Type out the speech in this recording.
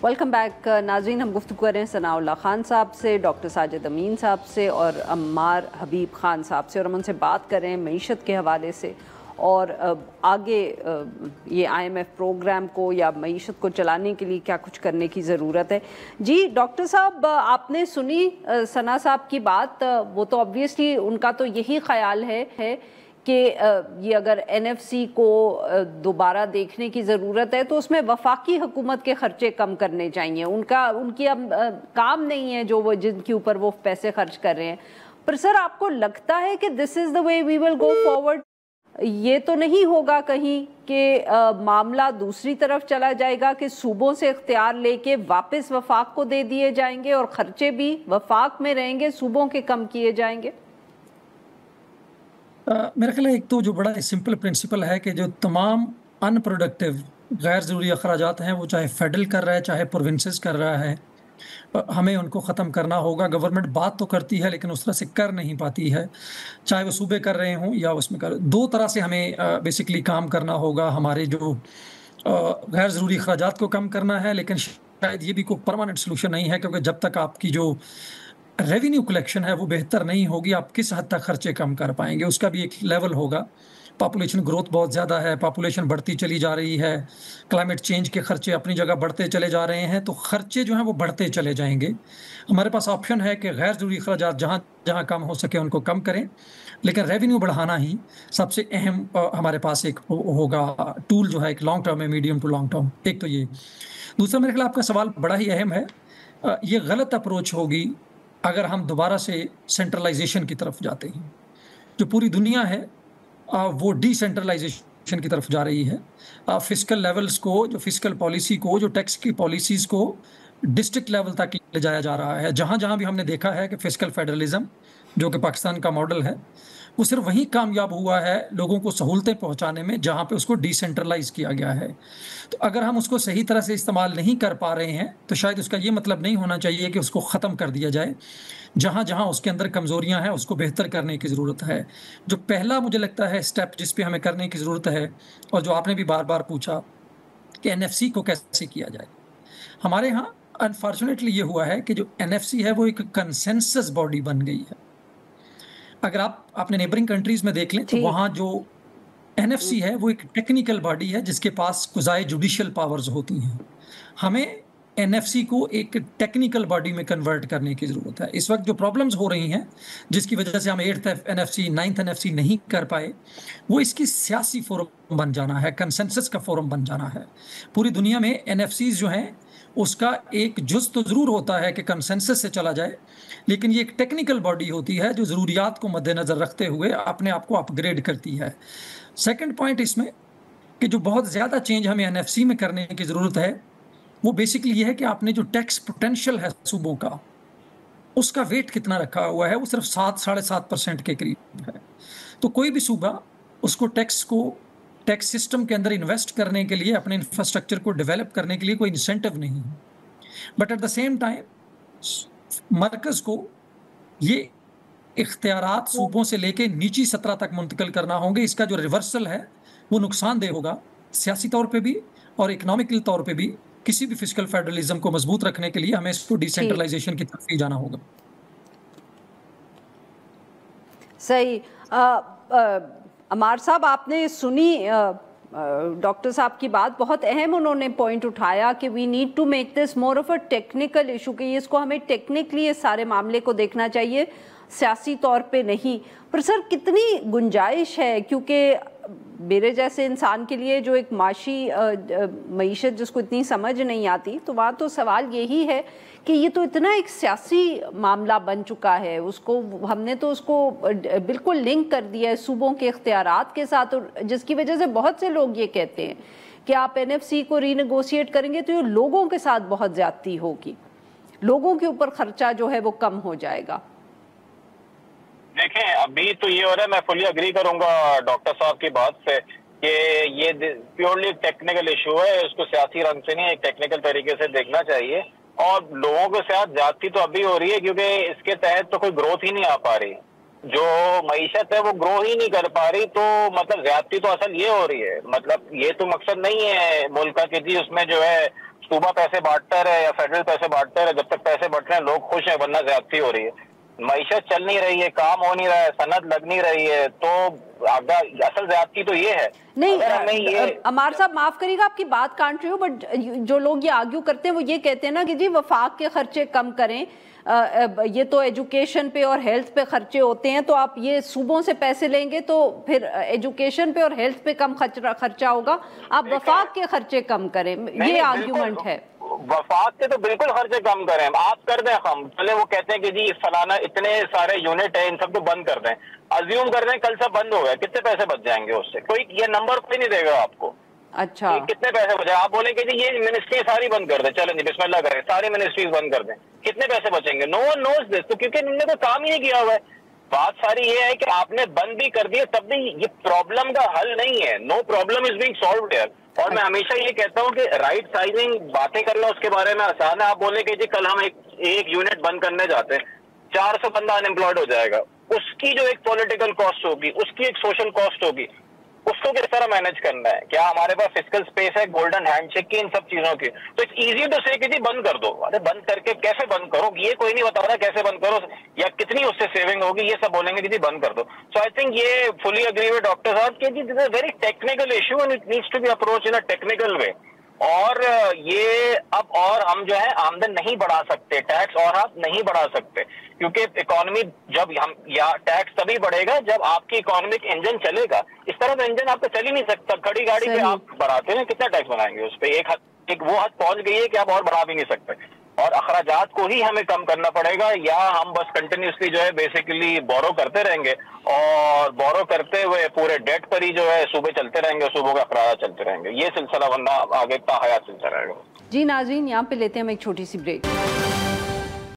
Welcome back नाज़रीन, हम गुफ्तगू कर रहे हैं सनाउल्लाह खान साहब से, डॉक्टर साजिद अमीन साहब से और अम्मार हबीब खान साहब से, और हम उनसे बात कर रहे हैं मईशत के हवाले से और आगे ये IMF प्रोग्राम को या मईशत को चलाने के लिए क्या कुछ करने की ज़रूरत है। जी डॉक्टर साहब, आपने सुनी सना साहब की बात, वो तो ऑब्वियसली उनका तो यही ख्याल है कि ये अगर NFC को दोबारा देखने की ज़रूरत है तो उसमें वफाकी हुकूमत के ख़र्चे कम करने चाहिए। उनकी अब काम नहीं है जो वो जिनके ऊपर वो पैसे खर्च कर रहे हैं। पर सर, आपको लगता है कि this is the way we will go forward? ये तो नहीं होगा कहीं कि मामला दूसरी तरफ चला जाएगा कि सूबों से इख्तियार लेके वापस वफाक को दे दिए जाएंगे और ख़र्चे भी वफाक में रहेंगे, सूबों के कम किए जाएंगे? मेरा ख्याल है एक तो जो बड़ा सिंपल प्रिंसिपल है कि जो तमाम अनप्रोडक्टिव गैर ज़रूरी अखराजात हैं, वो चाहे फेडरल कर रहा है चाहे प्रोविंसेस कर रहा है, हमें उनको ख़त्म करना होगा। गवर्नमेंट बात तो करती है लेकिन उस तरह से कर नहीं पाती है, चाहे वो सूबे कर रहे हों या उसमें कर। दो तरह से हमें बेसिकली काम करना होगा। हमारे जो गैर ज़रूरी अखराजात को कम करना है, लेकिन शायद ये भी कोई परमानेंट सोल्यूशन नहीं है, क्योंकि जब तक आपकी जो रेवेन्यू कलेक्शन है वो बेहतर नहीं होगी, आप किस हद तक खर्चे कम कर पाएंगे। उसका भी एक लेवल होगा। पॉपुलेशन ग्रोथ बहुत ज़्यादा है, पॉपुलेशन बढ़ती चली जा रही है, क्लाइमेट चेंज के खर्चे अपनी जगह बढ़ते चले जा रहे हैं, तो खर्चे जो हैं वो बढ़ते चले जाएंगे। हमारे पास ऑप्शन है कि गैर ज़रूरी अखराजात जहाँ जहाँ कम हो सके उनको कम करें, लेकिन रेवेन्यू बढ़ाना ही सबसे अहम हमारे पास एक होगा टूल, जो है एक लॉन्ग टर्म है, मीडियम टू लॉन्ग टर्म। एक तो ये। दूसरा, मेरे ख्याल आपका सवाल बड़ा ही अहम है। ये गलत अप्रोच होगी अगर हम दोबारा से सेंट्रलाइजेशन की तरफ जाते हैं। जो पूरी दुनिया है वो डिसेंट्रलाइजेशन की तरफ जा रही है। फिस्कल लेवल्स को, जो फिस्कल पॉलिसी को, जो टैक्स की पॉलिसीज़ को डिस्ट्रिक्ट लेवल तक ले जाया जा रहा है। जहाँ जहाँ भी हमने देखा है कि फिस्कल फेडरलिज्म, जो कि पाकिस्तान का मॉडल है, वो सिर्फ वहीं कामयाब हुआ है लोगों को सहूलतें पहुंचाने में जहां पे उसको डिसेंट्रलाइज किया गया है। तो अगर हम उसको सही तरह से इस्तेमाल नहीं कर पा रहे हैं तो शायद उसका ये मतलब नहीं होना चाहिए कि उसको ख़त्म कर दिया जाए। जहां जहां उसके अंदर कमज़ोरियां हैं उसको बेहतर करने की ज़रूरत है। जो पहला मुझे लगता है स्टेप जिस पे हमें करने की ज़रूरत है, और जो आपने भी बार बार पूछा कि NFC को कैसे किया जाए, हमारे यहाँ अनफॉर्चुनेटली ये हुआ है कि जो NFC है वो एक कंसेंसस बॉडी बन गई है। अगर आप अपने नेबरिंग कंट्रीज में देख लें तो वहां जो NFC है वो एक टेक्निकल बॉडी है जिसके पास कुजाए जुडिशियल पावर्स होती हैं। हमें NFC को एक टेक्निकल बॉडी में कन्वर्ट करने की जरूरत है। इस वक्त जो प्रॉब्लम्स हो रही हैं जिसकी वजह से हम 8th NFC 9th NFC नहीं कर पाए, वो इसकी सियासी फोरम बन जाना है, कंसेंसस का फोरम बन जाना है। पूरी दुनिया में NFCs जो हैं उसका एक जुज़ तो ज़रूर होता है कि कंसेंसस से चला जाए, लेकिन ये एक टेक्निकल बॉडी होती है जो ज़रूरियात को मद्देनज़र रखते हुए अपने आप को अपग्रेड करती है। सेकंड पॉइंट इसमें कि जो बहुत ज़्यादा चेंज हमें NFC में करने की ज़रूरत है वो बेसिकली ये है कि आपने जो टैक्स पोटेंशियल है सूबों का, उसका वेट कितना रखा हुआ है, वो सिर्फ 7-7.5% के करीब है। तो कोई भी सूबा उसको टैक्स सिस्टम के अंदर इन्वेस्ट करने के लिए, अपने इंफ्रास्ट्रक्चर को डेवलप करने के लिए कोई इंसेंटिव नहीं है। But at the same time मरकज को ये इख्तियारात सूबों से लेके निजी सतह तक मुंतकिल करना होंगे। इसका जो रिवर्सल है वो नुकसानदेह होगा, सियासी तौर पे भी और इकोनॉमिकल तौर पे भी। किसी भी फिस्कल फेडरलिज्म को मजबूत रखने के लिए हमें इसको डिसेंट्रलाइजेशन की तरफ ही जाना होगा। सही। अमार साहब, आपने सुनी डॉक्टर साहब की बात, बहुत अहम उन्होंने पॉइंट उठाया कि we need to make this more of a technical issue, कि इसको हमें टेक्निकली इस सारे मामले को देखना चाहिए, सियासी तौर पे नहीं। पर सर, कितनी गुंजाइश है, क्योंकि मेरे जैसे इंसान के लिए जो एक माशी मईशत जिसको इतनी समझ नहीं आती, तो वहाँ तो सवाल यही है कि ये तो इतना एक सियासी मामला बन चुका है, उसको हमने तो उसको बिल्कुल लिंक कर दिया है सूबों के इख्तियारात के साथ, और जिसकी वजह से बहुत से लोग ये कहते हैं कि आप NFC को रीनेगोशिएट करेंगे तो ये लोगों के साथ बहुत ज़्यादती होगी, लोगों के ऊपर खर्चा जो है वो कम हो जाएगा। देखें, अभी तो ये हो रहा है, मैं फुली अग्री करूंगा डॉक्टर साहब की बात से कि ये प्योरली टेक्निकल इशू है, उसको सियासी रंग से नहीं, एक टेक्निकल तरीके से देखना चाहिए। और लोगों के साथ ज्यादती तो अभी हो रही है क्योंकि इसके तहत तो कोई ग्रोथ ही नहीं आ पा रही, जो मईशत है वो ग्रो ही नहीं कर पा रही। तो मतलब ज्यादती तो असल ये हो रही है, मतलब ये तो मकसद नहीं है मुल्क का कि जी उसमें जो है सूबा पैसे बांटता रहे या फेडरल पैसे बांटता रहे, जब तक पैसे बट रहे हैं लोग खुश हैं, वरना ज्यादती हो रही है। मईशत चल नहीं रही है, काम हो नहीं रहा है, सनद लग नहीं रही है, तो असल ज्यादती तो ये है। नहीं अमार साहब माफ करिएगा आपकी बात काट रही हूँ, बट जो लोग ये आर्ग्यू करते हैं वो ये कहते हैं ना कि जी वफाक के खर्चे कम करें, ये तो एजुकेशन पे और हेल्थ पे खर्चे होते हैं, तो आप ये सूबों से पैसे लेंगे तो फिर एजुकेशन पे और हेल्थ पे कम खर्चा होगा, आप वफाक के खर्चे कम करें, ये आर्ग्यूमेंट है। वफाक के तो बिल्कुल खर्चे कम करें, आप कर दें हम, चले वो कहते हैं कि जी फलाना इतने सारे यूनिट है, इन सबको बंद कर दें, अज्यूम कर दें कल सब बंद हो गया, कितने पैसे बच जाएंगे उससे? कोई ये नंबर कोई नहीं देगा आपको। अच्छा, कितने पैसे बचे? आप बोलेंगे जी ये मिनिस्ट्री सारी बंद कर दें, चलें जी बिस्मिल्लाह करें, सारी मिनिस्ट्रीज बंद कर दें, कितने पैसे बचेंगे? नो वन नोज दिस, तो क्योंकि इन्होंने तो काम ही नहीं किया हुआ है। बात सारी ये है कि आपने बंद भी कर दिए तब भी ये प्रॉब्लम का हल नहीं है। No problem is being solved here. और मैं हमेशा ये कहता हूँ कि राइट साइजिंग बातें करना उसके बारे में आसान है। आप बोले कि जी कल हम एक यूनिट बंद करने जाते हैं, 400 बंदा अनएम्प्लॉयड हो जाएगा, उसकी जो एक पॉलिटिकल कॉस्ट होगी, उसकी एक सोशल कॉस्ट होगी, उसको किस तरह मैनेज करना है? क्या हमारे पास फिजिकल स्पेस है गोल्डन हैंडशेक की, इन सब चीजों की? तो इट्स इजी टू से कि जी बंद कर दो। अरे बंद करके कैसे बंद करो ये कोई नहीं बता रहा, कैसे बंद करो या कितनी उससे सेविंग होगी, ये सब बोलेंगे कि जी बंद कर दो। सो आई थिंक ये फुली अग्री विद डॉक्टर साहब कि जी this is a very technical issue and it needs to be approach in a technical way. और ये अब और हम जो है आमदन नहीं बढ़ा सकते, टैक्स और आप नहीं बढ़ा सकते, क्योंकि इकोनॉमी जब हम या टैक्स तभी बढ़ेगा जब आपकी इकोनॉमिक इंजन चलेगा। इस तरह का इंजन आपको चल ही नहीं सकता। खड़ी गाड़ी पे आप बढ़ाते हैं, कितना टैक्स बनाएंगे उस पर? एक वो हद पहुंच गई है कि आप और बढ़ा भी नहीं सकते, और अखराजात को ही हमें कम करना पड़ेगा, या हम बस कंटिन्यूसली जो है बेसिकली बोरो करते रहेंगे, और बोरो करते हुए पूरे डेट पर ही जो है सूबे चलते रहेंगे, सूबों का अखराजात चलते रहेंगे। ये सिलसिला वरना आगे ताहयात चलता रहेगा। जी नाज़रीन, यहाँ पे लेते हैं हम एक छोटी सी ब्रेक।